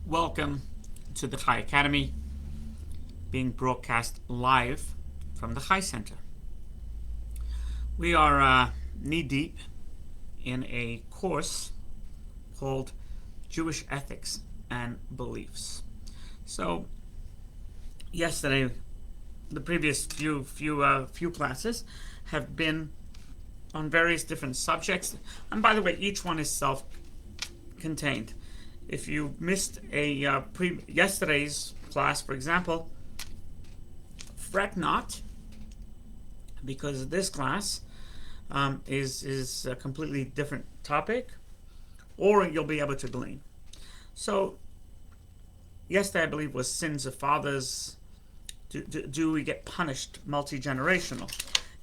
Welcome to the Chai Academy, being broadcast live from the Chai Center. We are knee-deep in a course called Jewish Ethics and Beliefs. So, yesterday, the previous few classes have been on various different subjects, and by the way, each one is self-contained. If you missed yesterday's class, for example, fret not, because this class is a completely different topic, or you'll be able to glean. So, yesterday I believe was sins of fathers. Do we get punished multi-generational?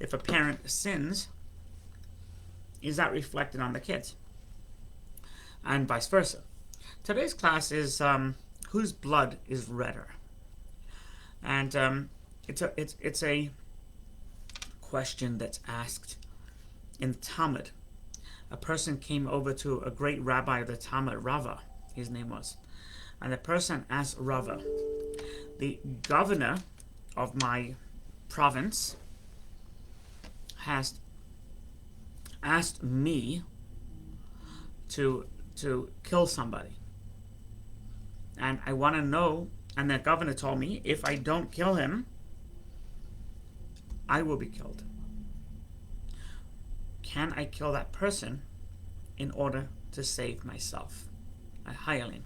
If a parent sins, is that reflected on the kids? And vice versa. Today's class is whose blood is redder, and it's a question that's asked in the Talmud. A person came over to a great rabbi of the Talmud, Rava, his name was, and the person asked Rava, the governor of my province has asked me to kill somebody. And I want to know, and the governor told me, if I don't kill him, I will be killed. Can I kill that person in order to save myself? A Hayalin.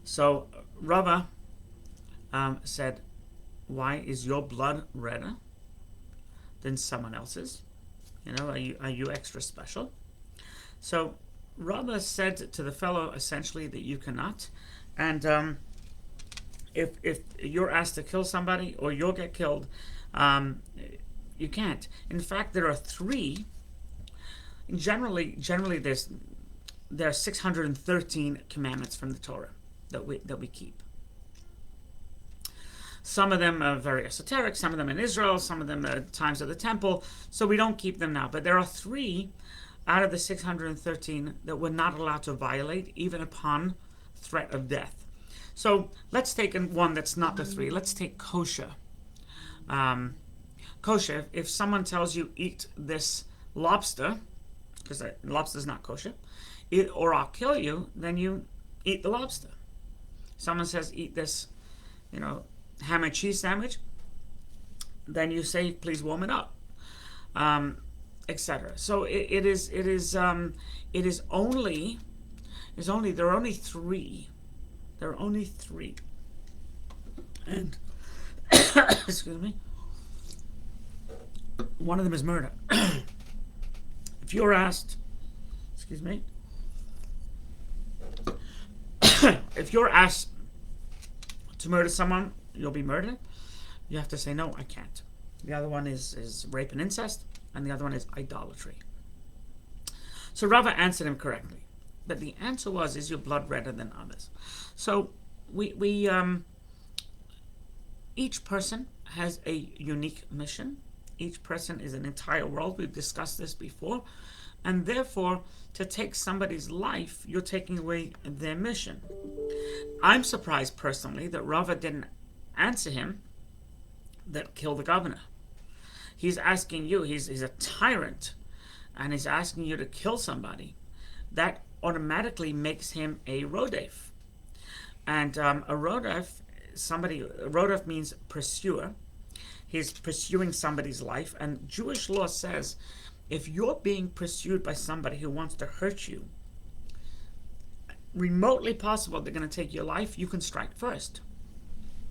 So Rava said, why is your blood redder than someone else's? Are you extra special? So Rava said to the fellow essentially that you cannot, and if you're asked to kill somebody or you'll get killed, you can't. In fact, there are three. Generally, there are 613 commandments from the Torah that we keep. Some of them are very esoteric, some of them in Israel, some of them are times of the temple, so we don't keep them now. But there are three out of the 613 that we're not allowed to violate, even upon threat of death. So let's take one that's not the three. Let's take kosher. Kosher, if someone tells you eat this lobster, because lobster's not kosher, or I'll kill you, then you eat the lobster. Someone says eat this, ham and cheese sandwich, then you say please warm it up. Etc. So there are only three. There are only three. And excuse me. One of them is murder. If you're asked, excuse me. If you're asked to murder someone, you'll be murdered. You have to say no, I can't. The other one is rape and incest. And the other one is idolatry. So Rava answered him correctly. But the answer was, is your blood redder than others? So we each person has a unique mission. Each person is an entire world. We've discussed this before. And therefore, to take somebody's life, you're taking away their mission. I'm surprised personally that Rava didn't answer him that kill the governor. He's asking you, he's a tyrant, and he's asking you to kill somebody. That automatically makes him a rodef. And a rodef means pursuer. He's pursuing somebody's life. And Jewish law says, if you're being pursued by somebody who wants to hurt you, remotely possible they're going to take your life, you can strike first.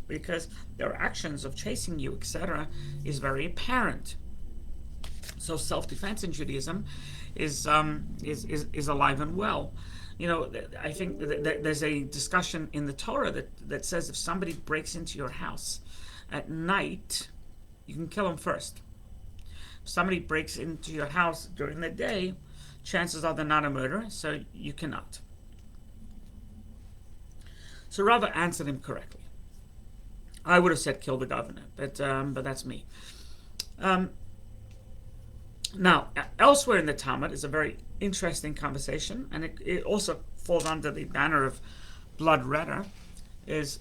Because their actions of chasing you, etc., is very apparent. So self-defense in Judaism is alive and well. I think that there's a discussion in the Torah that says if somebody breaks into your house at night, you can kill them first. If somebody breaks into your house during the day, chances are they're not a murderer, so you cannot. So Rava answered him correctly. I would have said kill the governor, but that's me. Now, elsewhere in the Talmud is a very interesting conversation, and it also falls under the banner of blood redder is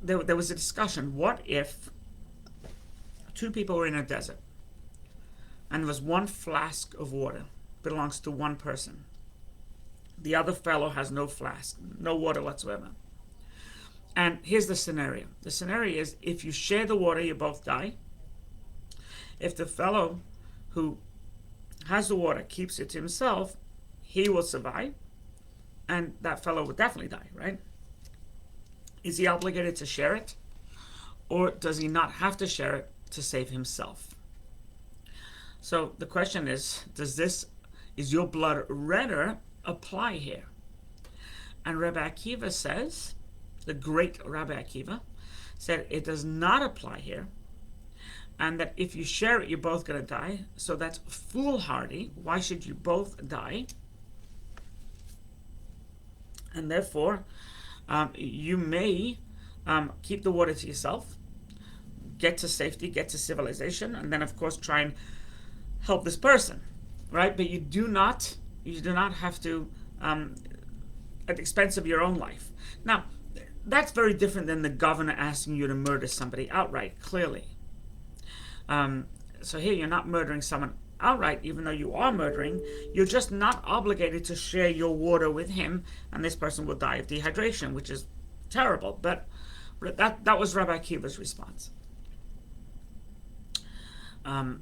there was a discussion. What if two people were in a desert and there was one flask of water belongs to one person? The other fellow has no flask, no water whatsoever. And here's the scenario. The scenario is if you share the water, you both die. If the fellow who has the water keeps it to himself, he will survive, and that fellow will definitely die, right? Is he obligated to share it, or does he not have to share it to save himself? So the question is your blood redder apply here? And Rabbi Akiva says, the great Rabbi Akiva said it does not apply here, and that if you share it, you're both going to die. So that's foolhardy. Why should you both die? And therefore, you may keep the water to yourself, get to safety, get to civilization, and then of course try and help this person, right? But you do not have to at the expense of your own life. Now, that's very different than the governor asking you to murder somebody outright, clearly. So here you're not murdering someone outright, even though you are murdering. You're just not obligated to share your water with him, and this person will die of dehydration, which is terrible. But that was Rabbi Akiva's response. Now,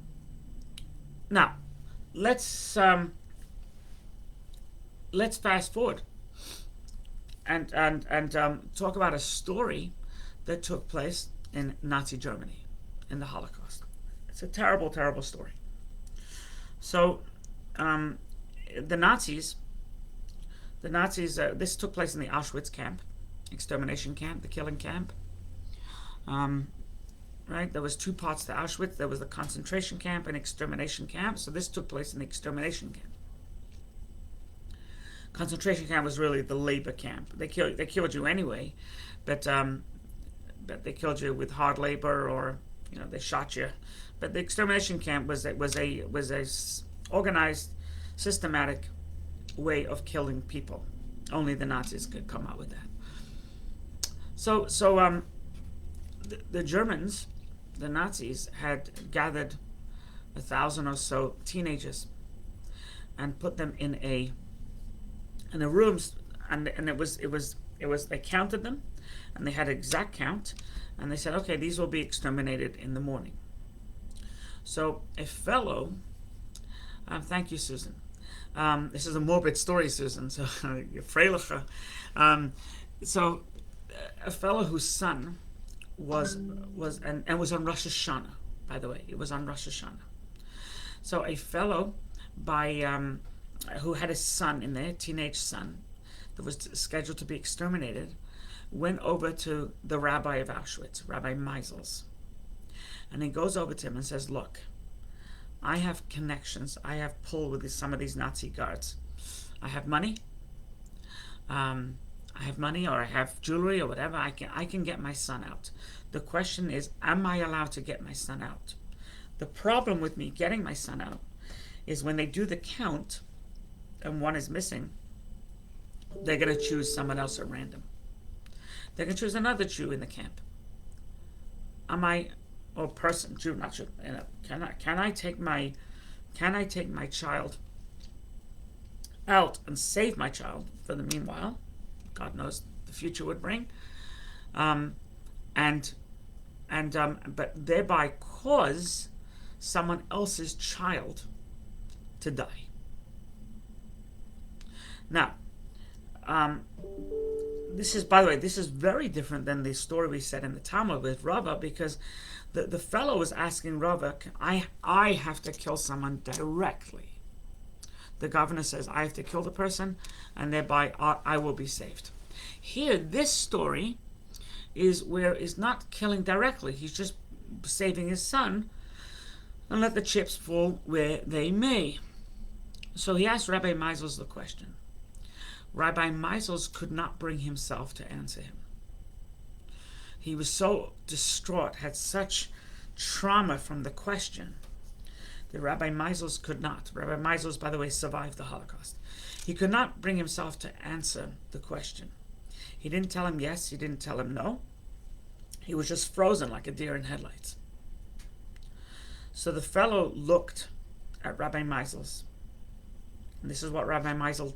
let's fast forward and talk about a story that took place in Nazi Germany in the Holocaust. It's a terrible, terrible story. So, the Nazis. This took place in the Auschwitz camp, extermination camp, the killing camp. Right? There was two parts to Auschwitz. There was the concentration camp and extermination camp. So this took place in the extermination camp. Concentration camp was really the labor camp. They killed you anyway, but they killed you with hard labor, or they shot you. But the extermination camp was a organized, systematic way of killing people. Only the Nazis could come out with that. So the Germans, the Nazis, had gathered 1,000 or so teenagers and put them in a rooms, and it was they counted them, and they had an exact count, and they said, okay, these will be exterminated in the morning. So a fellow, thank you, Susan. This is a morbid story, Susan. So you're freiliche. So a fellow whose son was on Rosh Hashanah. By the way, it was on Rosh Hashanah. So a fellow who had a son in there, teenage son, that was scheduled to be exterminated, went over to the rabbi of Auschwitz, Rabbi Meisels. And he goes over to him and says, look, I have connections. I have pull with some of these Nazi guards. I have money. Or I have jewelry or whatever. I can get my son out. The question is, am I allowed to get my son out? The problem with me getting my son out is when they do the count and one is missing, they're going to choose someone else at random. They're going to choose another Jew in the camp. Jew, not Jew. Can I take my child out and save my child for the meanwhile? God knows the future would bring, but thereby cause someone else's child to die. Now, this is, by the way, this is very different than the story we said in the Talmud with Rava, because the fellow was asking Rava, I have to kill someone directly. The governor says, I have to kill the person, and thereby I will be saved. Here, this story is not killing directly. He's just saving his son, and let the chips fall where they may. So he asked Rabbi Meisels the question. Rabbi Meisels could not bring himself to answer him. He was so distraught, had such trauma from the question, that Rabbi Meisels could not. Rabbi Meisels, by the way, survived the Holocaust. He could not bring himself to answer the question. He didn't tell him yes, he didn't tell him no. He was just frozen like a deer in headlights. So the fellow looked at Rabbi Meisels, and this is what Rabbi Meisels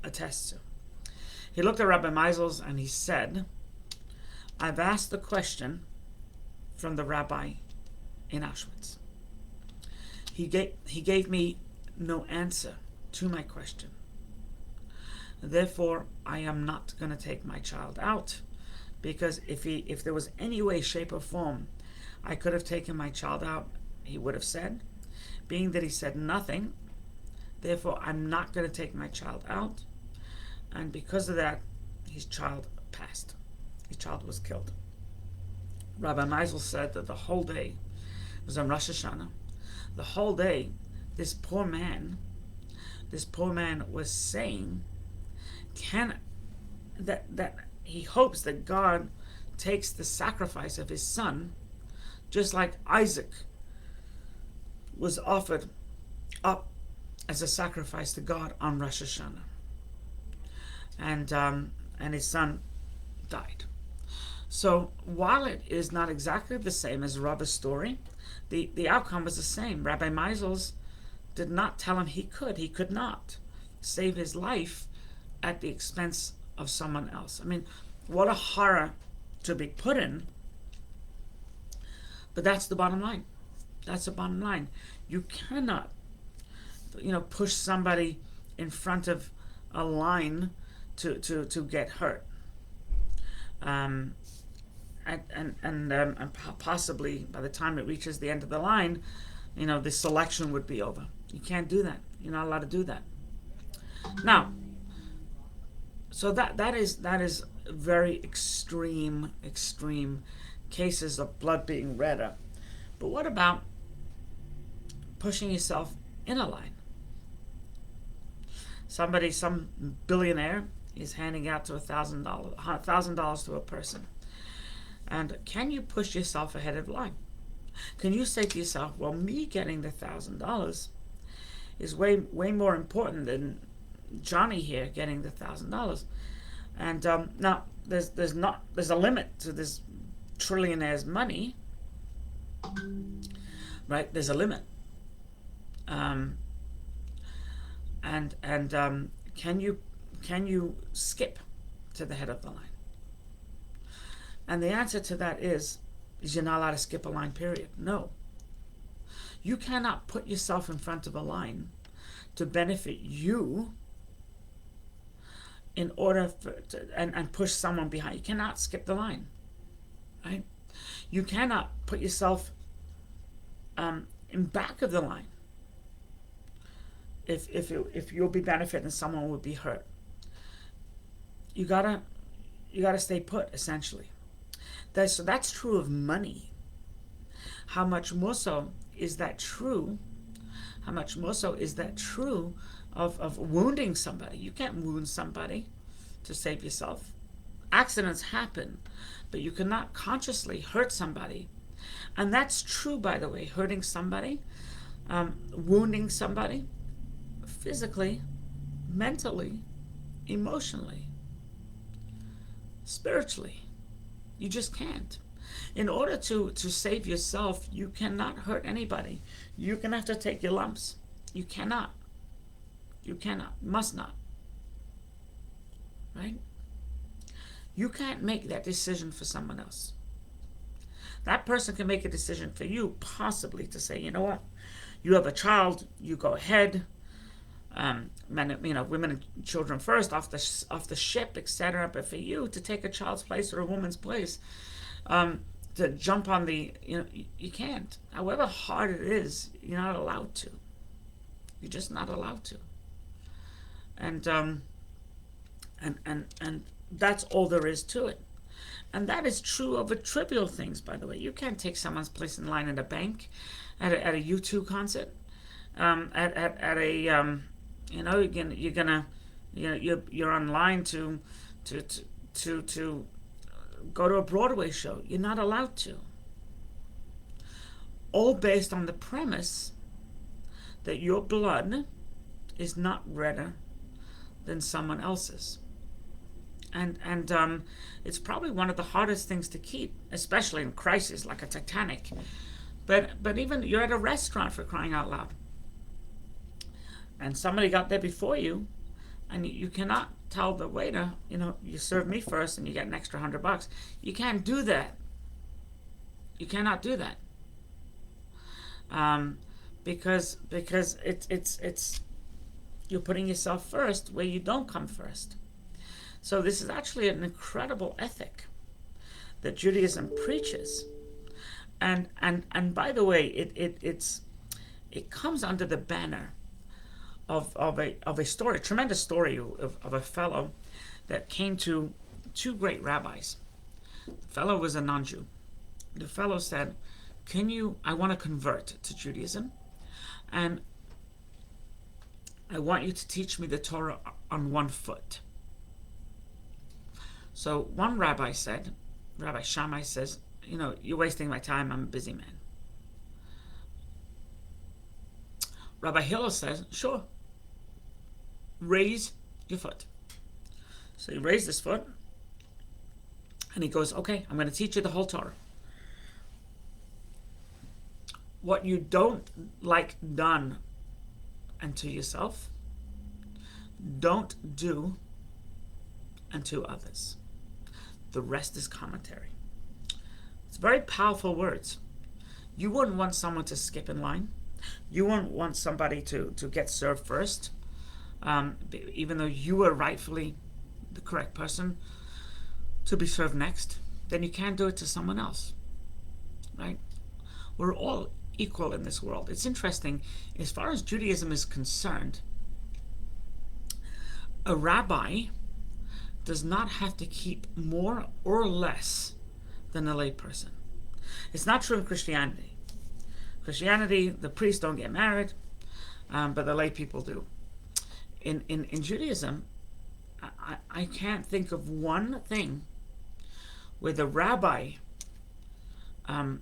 attests to. He looked at Rabbi Meisels and he said, I've asked the question from the rabbi in Auschwitz. He gave me no answer to my question. Therefore, I am not going to take my child out, because if there was any way, shape, or form I could have taken my child out, he would have said. Being that he said nothing, therefore I'm not going to take my child out. And because of that, his child passed. His child was killed. Rabbi Meisel said that the whole day, it was on Rosh Hashanah, the whole day, this poor man was saying, that he hopes that God takes the sacrifice of his son, just like Isaac was offered up as a sacrifice to God on Rosh Hashanah, and his son died. So while it is not exactly the same as Rabbi's story, the outcome was the same. Rabbi Meisels did not tell him he could not save his life at the expense of someone else. I mean, what a horror to be put in, but that's the bottom line. That's the bottom line. You cannot, push somebody in front of a line to get hurt. And possibly by the time it reaches the end of the line, the selection would be over. You can't do that. You're not allowed to do that. Now, so that is very extreme cases of blood being redder. But what about pushing yourself in a line? Some billionaire is handing out to $1,000 to a person. And can you push yourself ahead of the line? Can you say to yourself, well, me getting the $1,000 is way more important than Johnny here getting the $1,000? And now there's a limit to this trillionaire's money, right? There's a limit. And can you skip to the head of the line? And the answer to that is you're not allowed to skip a line, period. No. You cannot put yourself in front of a line to benefit you in order and push someone behind. You cannot skip the line, right? You cannot put yourself in back of the line if you'll be benefiting, someone will be hurt. You gotta stay put, essentially. So that's true of money. How much more so is that true? How much more so is that true of wounding somebody? You can't wound somebody to save yourself. Accidents happen, but you cannot consciously hurt somebody. And that's true, by the way, hurting somebody, wounding somebody, physically, mentally, emotionally, spiritually. You just can't. In order to save yourself, you cannot hurt anybody. You're going to have to take your lumps. You cannot. You cannot. Must not. Right? You can't make that decision for someone else. That person can make a decision for you, possibly to say, you know what? You have a child, you go ahead. Men, women and children first, off the ship, etc. But for you to take a child's place or a woman's place, to jump on you can't. However hard it is, you're not allowed to. You're just not allowed to. And that's all there is to it. And that is true over trivial things, by the way. You can't take someone's place in line at a bank, at a U2 concert, you're online to go to a Broadway show. You're not allowed to. All based on the premise that your blood is not redder than someone else's. And it's probably one of the hardest things to keep, especially in crisis like a Titanic. But even you're at a restaurant, for crying out loud, and somebody got there before you, and you cannot tell the waiter, you serve me first and you get an extra $100. You can't do that. You cannot do that. Because it's you're putting yourself first where you don't come first. So this is actually an incredible ethic that Judaism preaches. And by the way, it comes under the banner of a story, a tremendous story of a fellow that came to two great rabbis. The fellow was a non-Jew. The fellow said, I want to convert to Judaism, and I want you to teach me the Torah on one foot. So one rabbi said, Rabbi Shammai says, you're wasting my time, I'm a busy man. Rabbi Hillel says, sure, raise your foot. So he raised his foot, and he goes, okay, I'm going to teach you the whole Torah. What you don't like done unto yourself, don't do unto others. The rest is commentary. It's very powerful words. You wouldn't want someone to skip in line. You wouldn't want somebody to get served first, even though you were rightfully the correct person to be served next. Then you can't do it to someone else, right? We're all equal in this world. It's interesting, as far as Judaism is concerned, a rabbi does not have to keep more or less than a lay person. It's not true in Christianity. Christianity, the priests don't get married, but the lay people do. In Judaism, I can't think of one thing where the rabbi, I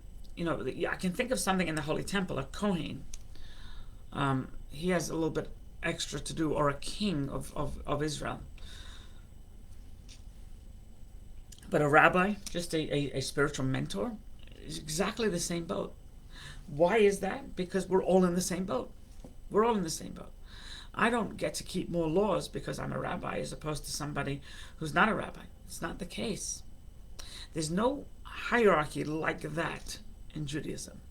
can think of something in the Holy Temple, a Kohen. He has a little bit extra to do, or a king of Israel. But a rabbi, just a spiritual mentor, is exactly the same boat. Why is that? Because we're all in the same boat. We're all in the same boat. I don't get to keep more laws because I'm a rabbi as opposed to somebody who's not a rabbi. It's not the case. There's no hierarchy like that in Judaism,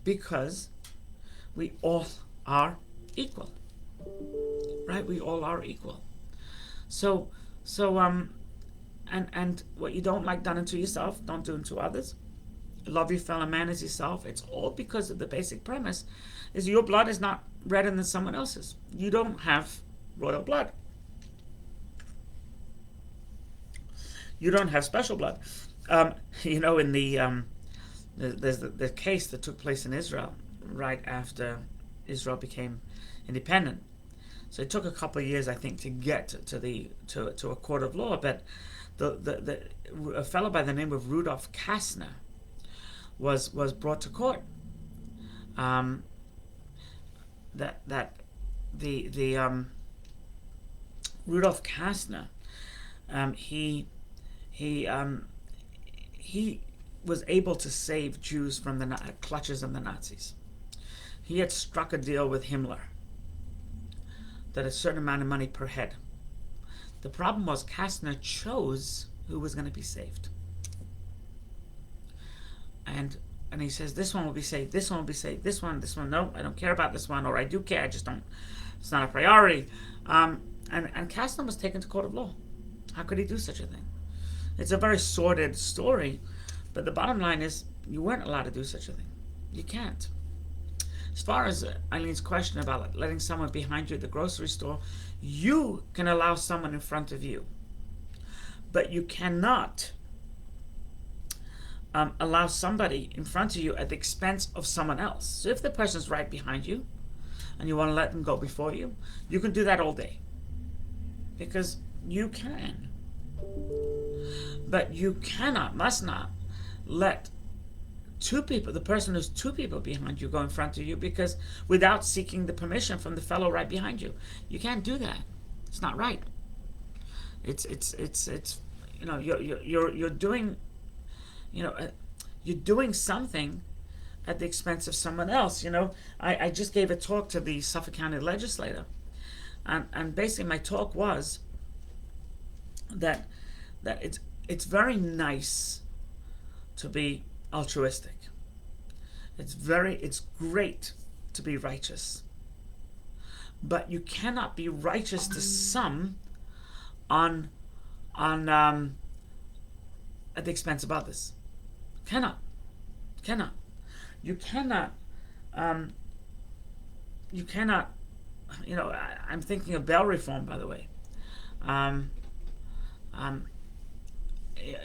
because we all are equal, right? We all are equal. So and what you don't like done unto yourself, don't do unto others. Love your fellow man as yourself. It's all because of the basic premise is your blood is not redder than someone else's. You don't have royal blood. You don't have special blood. In there's the case that took place in Israel right after Israel became independent. So it took a couple of years, I think, to get to a court of law. But a fellow by the name of Rudolf Kastner was brought to court. Rudolf Kastner, he was able to save Jews from the clutches of the Nazis. He had struck a deal with Himmler that a certain amount of money per head. The problem was Kastner chose who was going to be saved. And he says, this one will be saved, this one will be saved, this one, no, I don't care about this one, or I do care, I just don't, it's not a priority. And Kastner was taken to court of law. How could he do such a thing? It's a very sordid story, but the bottom line is you weren't allowed to do such a thing. You can't. As far as Eileen's question about letting someone behind you at the grocery store, you can allow someone in front of you, but you cannot allow somebody in front of you at the expense of someone else. So if the person's right behind you and you want to let them go before you, you can do that all day, because you can. But you must not let two people, the person who's two people behind you go in front of you, because without seeking the permission from the fellow right behind you. You can't do that. It's not right. It's you're doing, you're doing something at the expense of someone else. I just gave a talk to the Suffolk County legislator, and basically my talk was that it's very nice to be altruistic. It's great to be righteous, but you cannot be righteous to some on at the expense of others. Cannot. You cannot. I'm thinking of bail reform, by the way.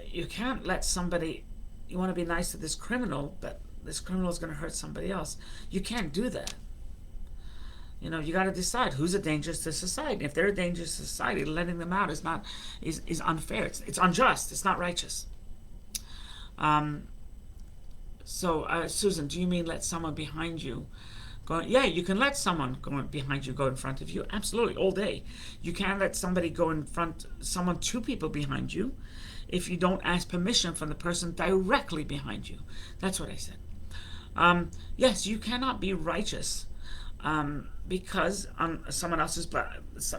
You can't let somebody. You want to be nice to this criminal, but this criminal is going to hurt somebody else. You can't do that. You got to decide who's a danger to society. If they're a danger to society, letting them out is unfair. It's unjust. It's not righteous. So, Susan, do you mean let someone behind you go? Yeah, you can let someone go behind you go in front of you. Absolutely, all day. You can let somebody go in front, two people behind you, if you don't ask permission from the person directly behind you. That's what I said. Yes, you cannot be righteous because on someone else's, but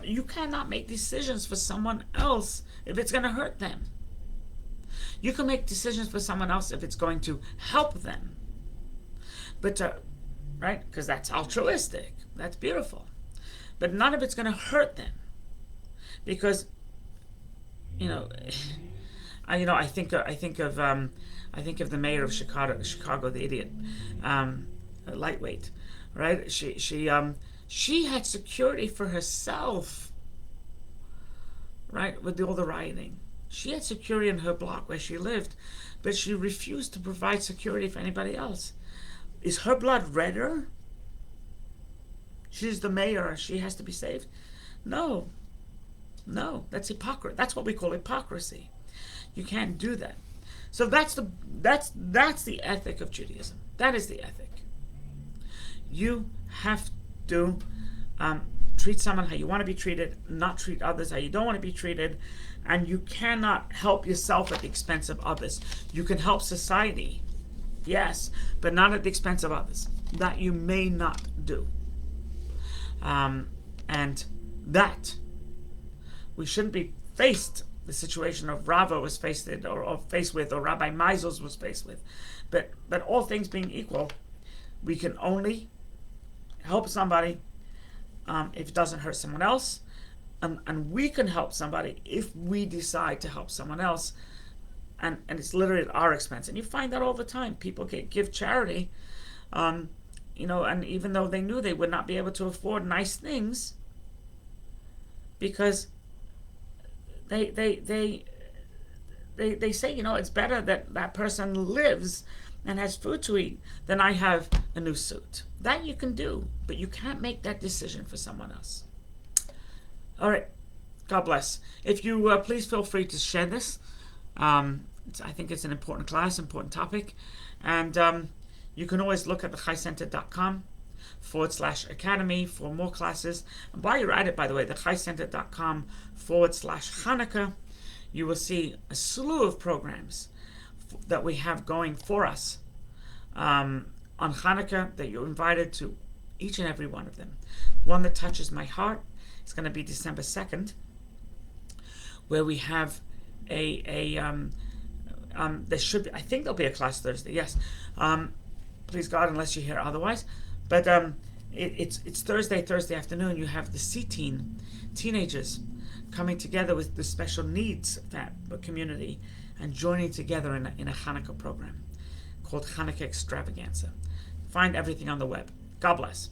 you cannot make decisions for someone else if it's going to hurt them. You can make decisions for someone else if it's going to help them. But right? Because that's altruistic. That's beautiful. But none of it's going to hurt them. Because I think of the mayor of Chicago, the idiot, lightweight, right? She had security for herself, right? With all the rioting, she had security in her block where she lived, but she refused to provide security for anybody else. Is her blood redder? She's the mayor. She has to be saved. No, that's hypocrisy. That's what we call hypocrisy. You can't do that. So that's the ethic of Judaism. That is the ethic. You have to treat someone how you want to be treated, not treat others how you don't want to be treated, and you cannot help yourself at the expense of others. You can help society, yes, but not at the expense of others. That you may not do. And that we shouldn't be faced the situation of Rava was faced with, or Rabbi Meisels was faced with. But all things being equal, we can only help somebody if it doesn't hurt someone else, and we can help somebody if we decide to help someone else, and it's literally at our expense. And you find that all the time. People give charity, and even though they knew they would not be able to afford nice things, because they say, it's better that person lives and has food to eat than I have a new suit. That you can do, but you can't make that decision for someone else. All right. God bless. If you please feel free to share this. I think it's an important class, important topic. And you can always look at thechaicenter.com/academy for more classes. And while you're at it, by the way, thechaicenter.com/Hanukkah, you will see a slew of programs that we have going for us on Hanukkah, that you're invited to each and every one of them. One that touches my heart is going to be December 2nd, where we have there should be, I think there'll be a class Thursday, yes. Please God, unless you hear otherwise. But it's Thursday afternoon. You have the C-Teen, teenagers, coming together with the special needs community and joining together in a Hanukkah program called Hanukkah Extravaganza. Find everything on the web. God bless.